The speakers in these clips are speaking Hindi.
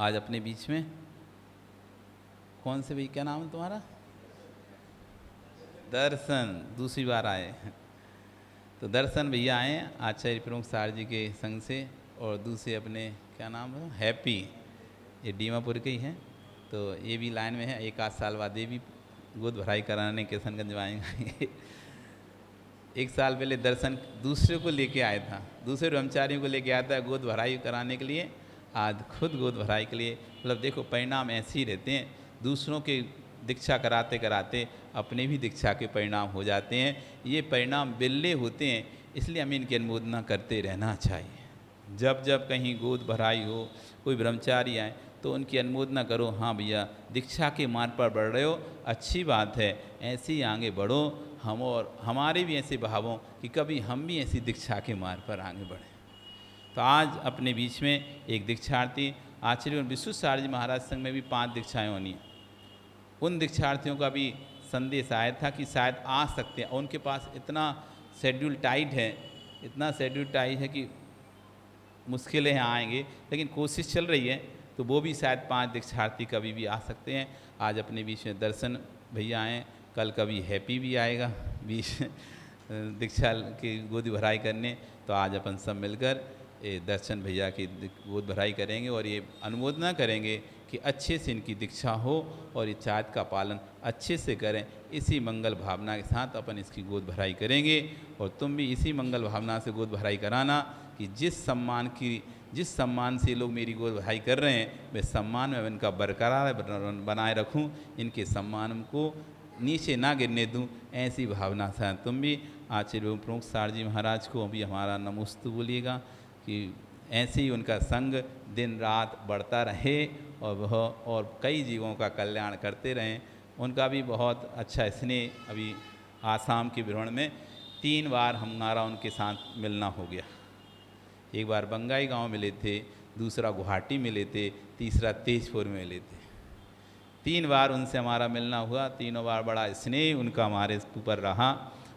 आज अपने बीच में कौन से भाई, क्या नाम है तुम्हारा? दर्शन, दूसरी बार आए। तो दर्शन भैया आए आचार्य प्रमुख सार जी के संग से, और दूसरे अपने क्या नाम है, हैप्पी, ये डीमापुर के ही हैं। तो ये भी लाइन में है, एक आध साल बाद ये भी गोद भराई कराने किशनगंज में आएंगे। एक साल पहले दर्शन दूसरे को लेके आया था, दूसरे ब्रह्मचारियों को लेके आया था गोद भराई कराने के लिए, आज खुद गोद भराई के लिए। मतलब देखो परिणाम ऐसे ही रहते हैं, दूसरों के दीक्षा कराते कराते अपने भी दीक्षा के परिणाम हो जाते हैं। ये परिणाम बिल्ले होते हैं, इसलिए हमें इनकी अनुमोदना करते रहना चाहिए। जब जब कहीं गोद भराई हो, कोई ब्रह्मचारी आए तो उनकी अनुमोदना करो, हाँ भैया दीक्षा के मार्ग पर बढ़ रहे हो, अच्छी बात है, ऐसे ही आगे बढ़ो। हम और हमारे भी ऐसे भावों कि कभी हम भी ऐसी दीक्षा के मार्ग पर आगे बढ़ें। तो आज अपने बीच में एक दीक्षार्थी, आचार्य विश्व सार जी महाराज संघ में भी 5 दीक्षाएँ होनी हैं। उन दीक्षार्थियों का भी संदेश आया था कि शायद आ सकते हैं, उनके पास इतना शेड्यूल टाइट है, इतना शेड्यूल टाइट है कि मुश्किलें हैं आएंगे, लेकिन कोशिश चल रही है। तो वो भी शायद 5 दीक्षार्थी कभी भी आ सकते हैं। आज अपने बीच में दर्शन भैया आए, कल कभी हैप्पी भी आएगा बीच दीक्षा की गोद भराई करने। तो आज अपन सब मिलकर दर्शन भैया की गोद भराई करेंगे और ये अनुमोदना करेंगे कि अच्छे से इनकी दीक्षा हो और ये चार्ट का पालन अच्छे से करें। इसी मंगल भावना के साथ अपन इसकी गोद भराई करेंगे, और तुम भी इसी मंगल भावना से गोद भराई कराना कि जिस सम्मान से लोग मेरी गोद भराई कर रहे हैं, वे सम्मान में इनका बरकरार बनाए रखूं, इनके सम्मान को नीचे ना गिरने दूं, ऐसी भावना से तुम भी आचार्य प्रमुख सार जी महाराज को भी हमारा नमोस्तु बोलिएगा कि ऐसे ही उनका संग दिन रात बढ़ता रहे और वह और कई जीवों का कल्याण करते रहें। उनका भी बहुत अच्छा स्नेह, अभी आसाम के भ्रमण में 3 बार हमारा उनके साथ मिलना हो गया। एक बार बंगाई गांव मिले थे, दूसरा गुवाहाटी मिले थे, तीसरा तेजपुर में मिले थे। 3 बार उनसे हमारा मिलना हुआ, तीनों बार बड़ा स्नेह उनका हमारे ऊपर रहा,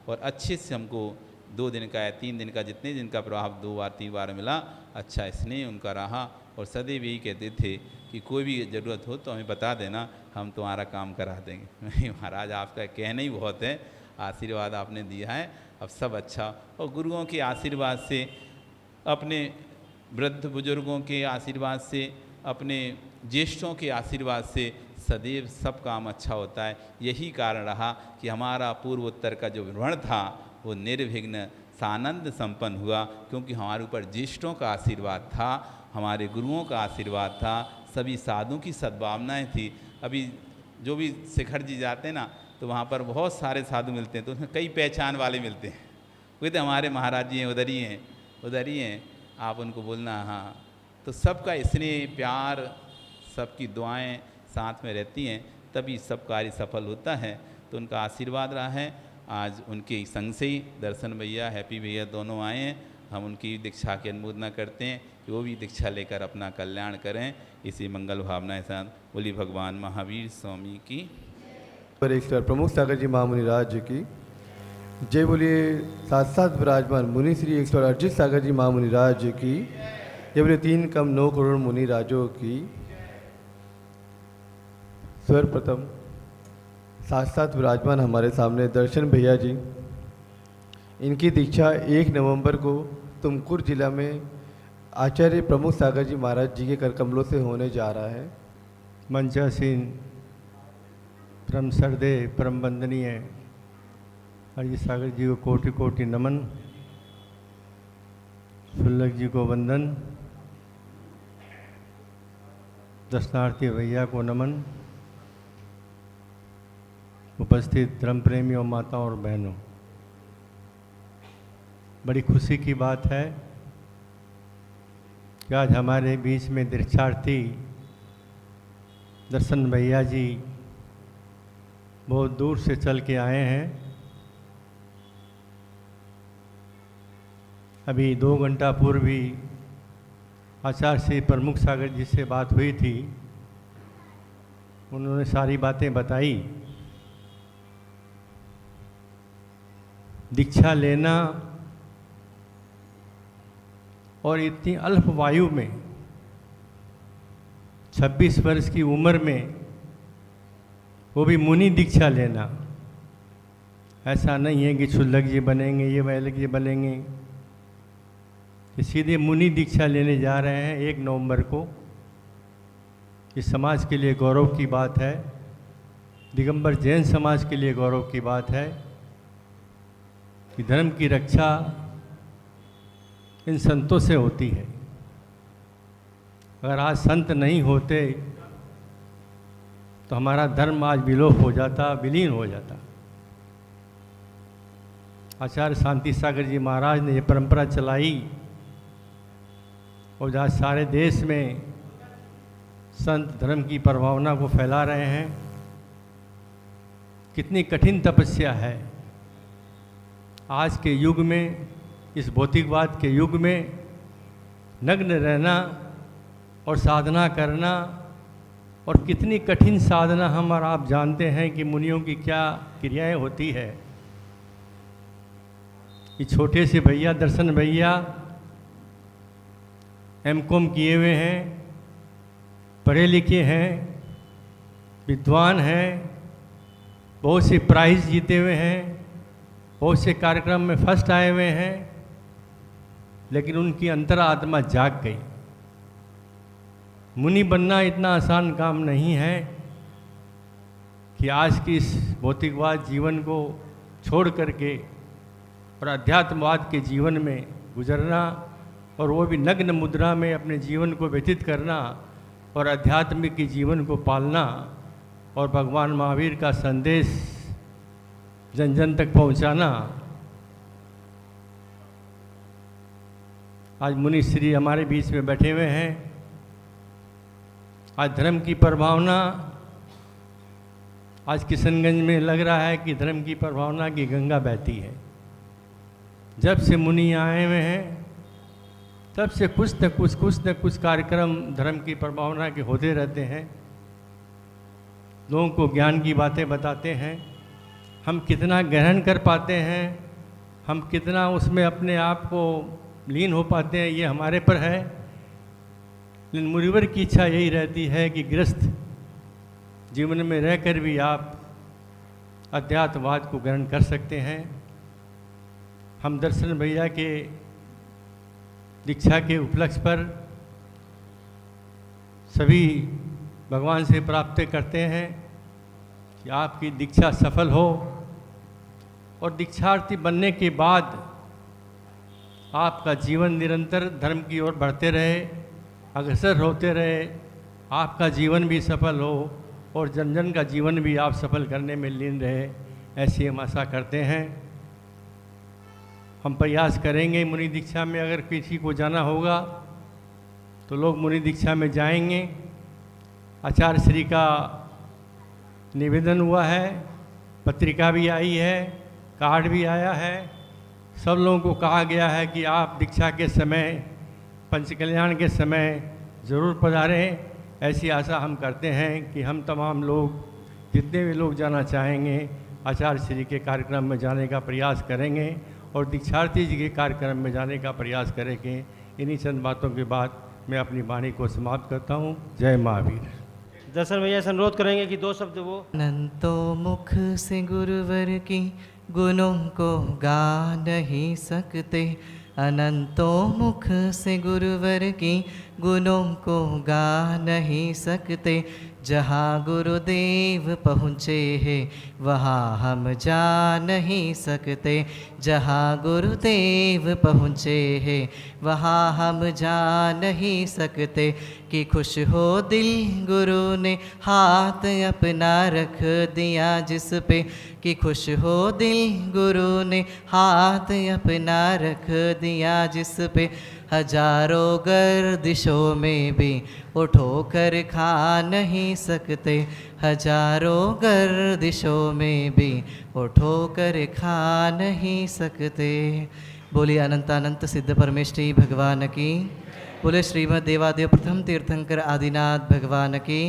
और अच्छे से हमको 2 दिन का या 3 दिन का, जितने दिन का प्रभाव 2 बार 3 बार मिला, अच्छा स्नेह उनका रहा। और सदैव यही कहते थे कि कोई भी ज़रूरत हो तो हमें बता देना, हम तुम्हारा काम करा देंगे। महाराज आपका कहना ही बहुत है, आशीर्वाद आपने दिया है, अब सब अच्छा। और गुरुओं के आशीर्वाद से, अपने वृद्ध बुजुर्गों के आशीर्वाद से, अपने ज्येष्ठों के आशीर्वाद से सदैव सब काम अच्छा होता है। यही कारण रहा कि हमारा पूर्वोत्तर का जो भ्रमण था वो निर्विघ्न सानंद संपन्न हुआ, क्योंकि हमारे ऊपर ज्येष्ठों का आशीर्वाद था, हमारे गुरुओं का आशीर्वाद था, सभी साधुओं की सद्भावनाएं थी। अभी जो भी शिखर जी जाते हैं ना, तो वहाँ पर बहुत सारे साधु मिलते हैं, तो उसमें कई पहचान वाले मिलते हैं। वे तो हमारे महाराज जी हैं, उधर ही हैं, उधर ही हैं, आप उनको बोलना। हाँ, तो सबका स्नेह प्यार, सबकी दुआएं साथ में रहती हैं, तभी सब कार्य सफल होता है। तो उनका आशीर्वाद रहा है। आज उनके संग से ही दर्शन भैया, हैप्पी भैया दोनों आए हैं। हम उनकी दीक्षा की अनुमोदना करते हैं कि वो भी दीक्षा लेकर अपना कल्याण करें। इसी मंगल भावना के साथ बोली भगवान महावीर स्वामी की परेश्वर प्रमुख सागर जी महामुनि राज जी की जय। बोलिए साथ साथ विराजमान मुनि श्री 128 सागर जी महामुनि राज जी की जय। बोलिए 3 कम 9 करोड़ मुनि राजों की। सर्वप्रथम साथ साथ विराजमान हमारे सामने दर्शन भैया जी, इनकी दीक्षा 1 नवंबर को तुमकुर जिला में आचार्य प्रमुख सागर जी महाराज जी के कर कमलों से होने जा रहा है। मंचासीन परम श्रद्धे परम वंदनीय हरि सागर जी को कोटि कोटि नमन, सुल्लभ जी को वंदन, दर्शनार्थी भैया को नमन, उपस्थित धर्म प्रेमियों, माताओं और बहनों, बड़ी खुशी की बात है कि आज हमारे बीच में दीक्षार्थी दर्शन भैया जी बहुत दूर से चल के आए हैं। अभी 2 घंटा पूर्व ही आचार्य श्री प्रमुख सागर जी से बात हुई थी, उन्होंने सारी बातें बताई। दीक्षा लेना और इतनी अल्प वायु में 26 वर्ष की उम्र में, वो भी मुनि दीक्षा लेना। ऐसा नहीं है कि क्षुल्लक जी बनेंगे, ये वैलक जी बनेंगे, कि सीधे मुनि दीक्षा लेने जा रहे हैं 1 नवंबर को। इस समाज के लिए गौरव की बात है, दिगंबर जैन समाज के लिए गौरव की बात है कि धर्म की रक्षा इन संतों से होती है। अगर आज संत नहीं होते तो हमारा धर्म आज विलोप हो जाता, विलीन हो जाता। आचार्य शांति सागर जी महाराज ने ये परंपरा चलाई और आज सारे देश में संत धर्म की प्रभावना को फैला रहे हैं। कितनी कठिन तपस्या है आज के युग में, इस भौतिकवाद के युग में नग्न रहना और साधना करना। और कितनी कठिन साधना हम और आप जानते हैं कि मुनियों की क्या क्रियाएं होती है। ये छोटे से भैया, दर्शन भैया, एमकॉम किए हुए हैं, पढ़े लिखे हैं, विद्वान हैं, बहुत से प्राइज़ जीते हुए हैं, बहुत से कार्यक्रम में फर्स्ट आए हुए हैं, लेकिन उनकी अंतरात्मा जाग गई। मुनि बनना इतना आसान काम नहीं है कि आज की इस भौतिकवाद जीवन को छोड़ करके और अध्यात्मवाद के जीवन में गुजरना, और वो भी नग्न मुद्रा में अपने जीवन को व्यतीत करना और आध्यात्मिक के जीवन को पालना और भगवान महावीर का संदेश जन जन तक पहुंचाना। आज मुनि श्री हमारे बीच में बैठे हुए हैं। आज धर्म की प्रभावना, आज किशनगंज में लग रहा है कि धर्म की प्रभावना की गंगा बहती है। जब से मुनि आए हुए हैं तब से कुछ न कुछ कार्यक्रम धर्म की प्रभावना के होते रहते हैं। लोगों को ज्ञान की बातें बताते हैं। हम कितना ग्रहण कर पाते हैं, हम कितना उसमें अपने आप को लीन हो पाते हैं, ये हमारे पर है। लेकिन मुनिवर की इच्छा यही रहती है कि गृहस्थ जीवन में रहकर भी आप अध्यात्मवाद को ग्रहण कर सकते हैं। हम दर्शन भैया के दीक्षा के उपलक्ष्य पर सभी भगवान से प्रार्थना करते हैं कि आपकी दीक्षा सफल हो और दीक्षार्थी बनने के बाद आपका जीवन निरंतर धर्म की ओर बढ़ते रहे, अग्रसर होते रहे, आपका जीवन भी सफल हो और जन जन का जीवन भी आप सफल करने में लीन रहे, ऐसी हम आशा करते हैं। हम प्रयास करेंगे मुनि दीक्षा में, अगर किसी को जाना होगा तो लोग मुनि दीक्षा में जाएंगे। आचार्य श्री का निवेदन हुआ है, पत्रिका भी आई है, कार्ड भी आया है। सब लोगों को कहा गया है कि आप दीक्षा के समय, पंचकल्याण के समय ज़रूर पधारें। ऐसी आशा हम करते हैं कि हम तमाम लोग, जितने भी लोग जाना चाहेंगे, आचार्य श्री के कार्यक्रम में जाने का प्रयास करेंगे और दीक्षार्थी जी के कार्यक्रम में जाने का प्रयास करेंगे। इन्हीं चंद बातों के बाद मैं अपनी वाणी को समाप्त करता हूँ। जय महावीर। दर्शन भैया से अनुरोध करेंगे कि 2 शब्द वो। अनंतो मुख से गुरुवर की गुणों को गा नहीं सकते, अनंतों मुख से गुरुवर की गुणों को गा नहीं सकते। जहाँ गुरुदेव पहुँचे हैं वहाँ हम जा नहीं सकते, जहाँ गुरुदेव पहुँचे हैं वहाँ हम जा नहीं सकते। कि खुश हो दिल गुरु ने हाथ अपना रख दिया जिस पे, कि खुश हो दिल गुरु ने हाथ अपना रख दिया जिस पे। हजारों गर्दिशों में भी उठो कर खा नहीं सकते, हजारों गर्दिशों में भी उठो कर खा नहीं सकते। बोलिए अनंत अनंत सिद्ध परमेष्ठी भगवान की, बोले श्रीमद् देवादेव प्रथम तीर्थंकर आदिनाथ भगवान की।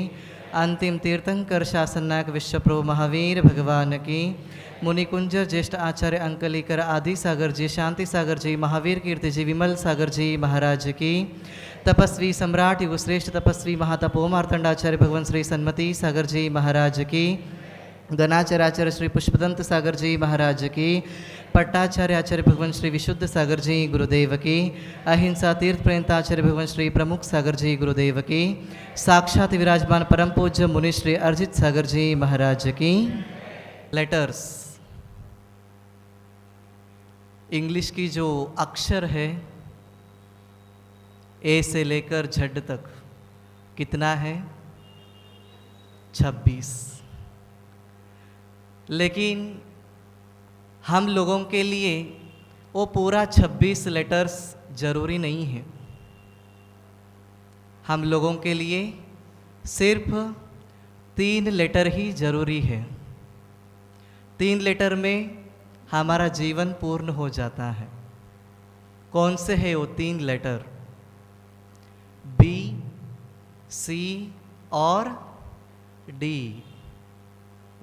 अंतिम तीर्थंकर शासन नायक विश्वप्रभु महावीर भगवान की, मुनिकुंजर ज्येष्ठ आचार्य अंकलीकर आदि सागर जी, शांति सागर जी, महावीर कीर्ति जी, विमल सागर जी महाराज की, तपस्वी सम्राट युगश्रेष्ठ तपस्वी महातपो मार्तंडाचार्य भगवान श्री सन्मति सागर जी महाराज की, गणाचार्य श्री पुष्पदंत सागर जी महाराज की, पट्टाचार्य आचार्य भगवान श्री विशुद्ध सागर जी गुरुदेव की, अहिंसा तीर्थ प्रेंताचार्य भगवान श्री प्रमुख सागर जी गुरुदेव की, साक्षात विराजमान परम पूज्य मुनि श्री अर्जित सागर जी महाराज की। लेटर्स, इंग्लिश की जो अक्षर है ए से लेकर झड तक कितना है? 26। लेकिन हम लोगों के लिए वो पूरा 26 लेटर्स जरूरी नहीं है। हम लोगों के लिए सिर्फ 3 लेटर ही जरूरी है। 3 लेटर में हमारा जीवन पूर्ण हो जाता है। कौन से है वो 3 लेटर? बी, सी और डी।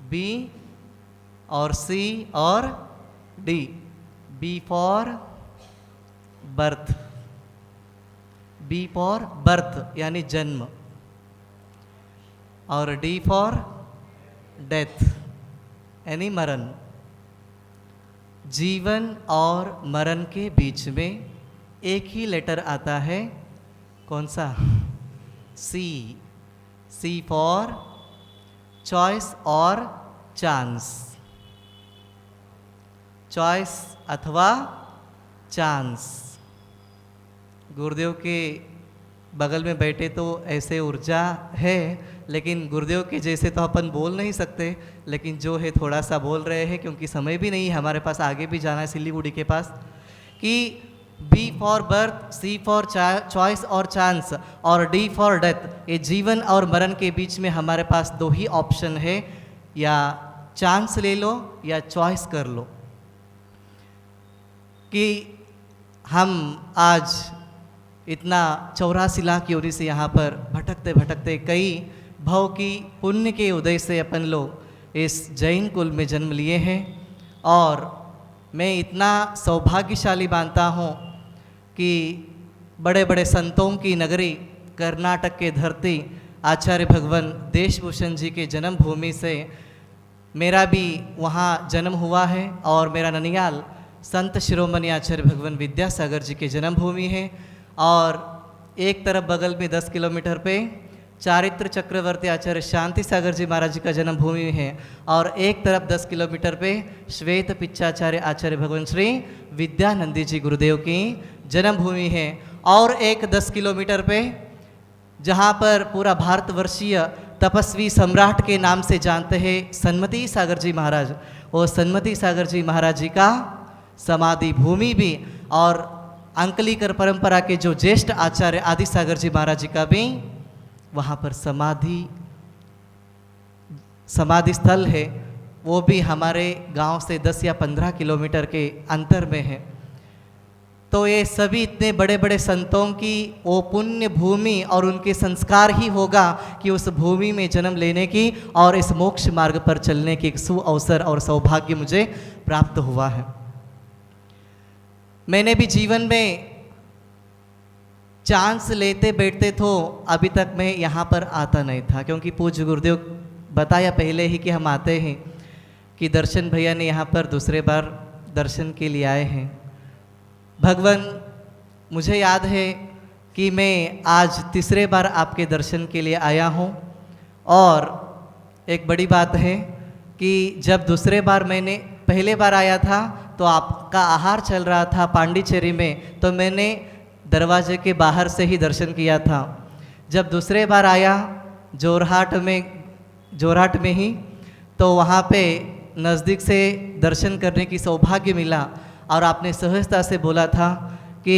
बी और सी और D. B for birth, B for birth यानी जन्म, और डी फॉर डेथ यानी मरण। जीवन और मरण के बीच में एक ही लेटर आता है, कौन सा? सी। सी फॉर चॉइस और चांस। चॉइस अथवा चांस। गुरुदेव के बगल में बैठे तो ऐसे ऊर्जा है, लेकिन गुरुदेव के जैसे तो अपन बोल नहीं सकते, लेकिन जो है थोड़ा सा बोल रहे हैं क्योंकि समय भी नहीं है हमारे पास, आगे भी जाना है सिल्लीगुड़ी के पास। कि B for birth, C for choice और चांस, और डी फॉर डेथ। ये जीवन और मरण के बीच में हमारे पास 2 ही ऑप्शन है, या चांस ले लो या चॉइस कर लो। कि हम आज इतना 84 लाख योनि से यहाँ पर भटकते भटकते कई भव की पुण्य के उदय से अपन लोग इस जैन कुल में जन्म लिए हैं, और मैं इतना सौभाग्यशाली मानता हूँ कि बड़े बड़े संतों की नगरी कर्नाटक के धरती आचार्य भगवान देशभूषण जी के जन्मभूमि से मेरा भी वहाँ जन्म हुआ है, और मेरा ननियाल संत शिरोमणि आचार्य भगवान विद्यासागर जी के जन्मभूमि है। और एक तरफ बगल में 10 किलोमीटर पे चारित्र चक्रवर्ती आचार्य शांति सागर जी महाराज जी का जन्मभूमि है, और एक तरफ 10 किलोमीटर पे श्वेत पिच्चाचार्य आचार्य भगवान श्री विद्यानंदी जी गुरुदेव की जन्मभूमि है। और एक 10 किलोमीटर पे जहाँ पर पूरा भारतवर्षीय तपस्वी सम्राट के नाम से जानते हैं सन्मति सागर जी महाराज, वो सन्मति सागर जी महाराज जी का समाधि भूमि भी, और अंकलीकर परंपरा के जो ज्येष्ठ आचार्य आदि सागर जी महाराज जी का भी वहाँ पर समाधि स्थल है, वो भी हमारे गांव से 10 या 15 किलोमीटर के अंतर में है। तो ये सभी इतने बड़े बड़े संतों की वो पुण्य भूमि और उनके संस्कार ही होगा कि उस भूमि में जन्म लेने की और इस मोक्ष मार्ग पर चलने की एक सुअवसर और सौभाग्य मुझे प्राप्त हुआ है। मैंने भी जीवन में चांस लेते बैठते तो अभी तक मैं यहाँ पर आता नहीं था, क्योंकि पूज्य गुरुदेव बताया पहले ही कि हम आते हैं, कि दर्शन भैया ने यहाँ पर दूसरे बार दर्शन के लिए आए हैं। भगवान, मुझे याद है कि मैं आज तीसरे बार आपके दर्शन के लिए आया हूँ, और एक बड़ी बात है कि जब दूसरे बार मैंने पहले बार आया था तो आपका आहार चल रहा था पांडिचेरी में, तो मैंने दरवाजे के बाहर से ही दर्शन किया था। जब दूसरे बार आया जोरहाट में ही, तो वहाँ पे नज़दीक से दर्शन करने की सौभाग्य मिला, और आपने सहजता से बोला था कि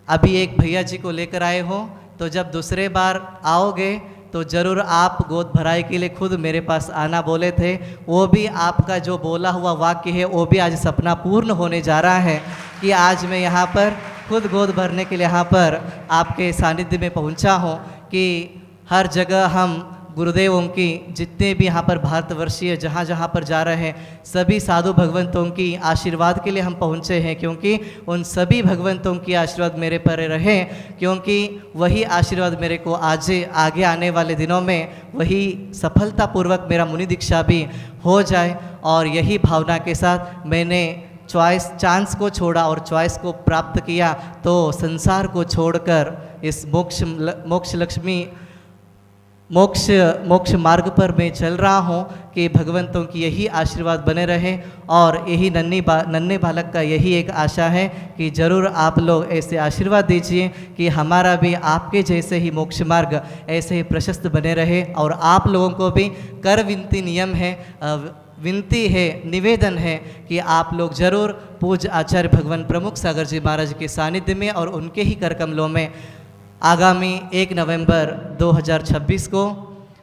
अभी एक भैया जी को लेकर आए हो, तो जब दूसरे बार आओगे तो ज़रूर आप गोद भराई के लिए खुद मेरे पास आना बोले थे। वो भी आपका जो बोला हुआ वाक्य है वो भी आज सपना पूर्ण होने जा रहा है, कि आज मैं यहाँ पर खुद गोद भरने के लिए यहाँ पर आपके सानिध्य में पहुँचा हूँ। कि हर जगह हम गुरुदेवों की जितने भी यहाँ पर भारतवर्षीय जहाँ जहाँ पर जा रहे हैं सभी साधु भगवंतों की आशीर्वाद के लिए हम पहुँचे हैं, क्योंकि उन सभी भगवंतों की आशीर्वाद मेरे पर रहे, क्योंकि वही आशीर्वाद मेरे को आज आगे आने वाले दिनों में वही सफलतापूर्वक मेरा मुनि दीक्षा भी हो जाए। और यही भावना के साथ मैंने चांस को छोड़ा और चॉइस को प्राप्त किया, तो संसार को छोड़कर इस मोक्ष मार्ग पर मैं चल रहा हूँ कि भगवंतों की यही आशीर्वाद बने रहे। और यही नन्हे बालक का यही एक आशा है कि ज़रूर आप लोग ऐसे आशीर्वाद दीजिए कि हमारा भी आपके जैसे ही मोक्ष मार्ग ऐसे ही प्रशस्त बने रहे। और आप लोगों को भी कर विनती नियम है, विनती है, निवेदन है कि आप लोग ज़रूर पूज्य आचार्य भगवान प्रमुख सागर जी महाराज के सानिध्य में और उनके ही कर कमलों में आगामी 1 नवंबर 2026 को,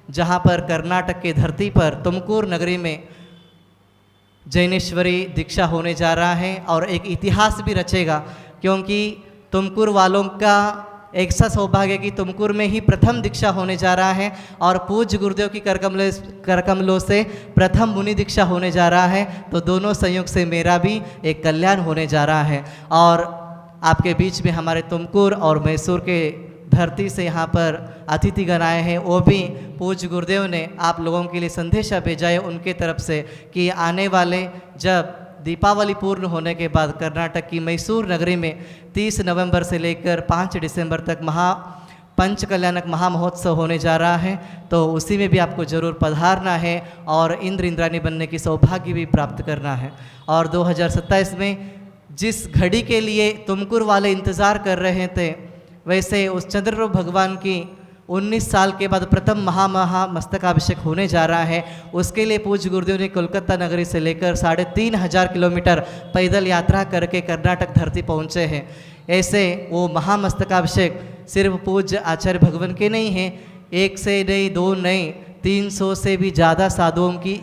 जहां पर कर्नाटक की धरती पर तुमकुर नगरी में जैनेश्वरी दीक्षा होने जा रहा है और एक इतिहास भी रचेगा, क्योंकि तुमकुर वालों का ऐसा सौभाग्य कि तुमकुर में ही प्रथम दीक्षा होने जा रहा है और पूज्य गुरुदेव की करकमलों से प्रथम मुनि दीक्षा होने जा रहा है। तो दोनों संयोग से मेरा भी एक कल्याण होने जा रहा है। और आपके बीच में हमारे तुमकुर और मैसूर के धरती से यहाँ पर अतिथिगण आए हैं, वो भी पूज्य गुरुदेव ने आप लोगों के लिए संदेशा भेजा है उनके तरफ से कि आने वाले जब दीपावली पूर्ण होने के बाद कर्नाटक की मैसूर नगरी में 30 नवंबर से लेकर 5 दिसंबर तक पंच कल्याणक महामहोत्सव होने जा रहा है, तो उसी में भी आपको ज़रूर पधारना है और इंद्र इंद्राणी बनने की सौभाग्य भी प्राप्त करना है। और 2027 में जिस घड़ी के लिए तुमकुर वाले इंतज़ार कर रहे थे, वैसे उस चंद्ररूप भगवान की 19 साल के बाद प्रथम मस्तकाभिषेक होने जा रहा है। उसके लिए पूज्य गुरुदेव ने कोलकाता नगरी से लेकर 3500 किलोमीटर पैदल यात्रा करके कर्नाटक धरती पहुँचे हैं। ऐसे वो महामस्तकाभिषेक सिर्फ पूज्य आचार्य भगवान के नहीं हैं, 1 से नहीं, 2 नहीं, 300 से भी ज़्यादा साधुओं की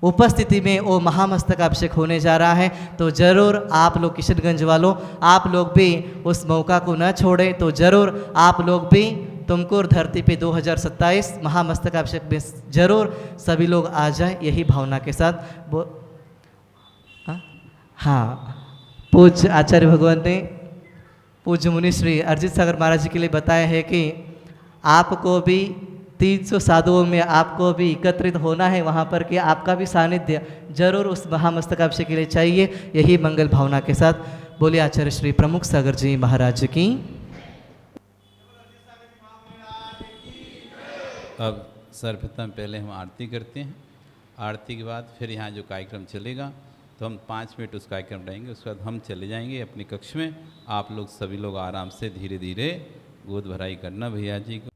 उपस्थिति में वो महामस्तकाभिषेक होने जा रहा है। तो ज़रूर आप लोग किशनगंज वालों, आप लोग भी उस मौका को न छोड़ें। तो ज़रूर आप लोग भी तुमकुर धरती पे 2027 महामस्तकाभिषेक में ज़रूर सभी लोग आ जाए, यही भावना के साथ। हाँ, पूज्य आचार्य भगवान ने पूज्य मुनि श्री अरिजीत सागर महाराज जी के लिए बताया है कि आपको भी 300 साधुओं में आपको भी एकत्रित होना है वहाँ पर, कि आपका भी सानिध्य जरूर उस महामस्तकाभिषेक के लिए चाहिए। यही मंगल भावना के साथ बोले आचार्य श्री प्रमुख सागर जी महाराज की। अब सर्वप्रथम पहले हम आरती करते हैं, आरती के बाद फिर यहाँ जो कार्यक्रम चलेगा तो हम 5 मिनट उस कार्यक्रम रहेंगे, उसके बाद हम चले जाएंगे अपने कक्ष में। आप लोग सभी लोग आराम से धीरे धीरे गोद भराई करना भैया जी को।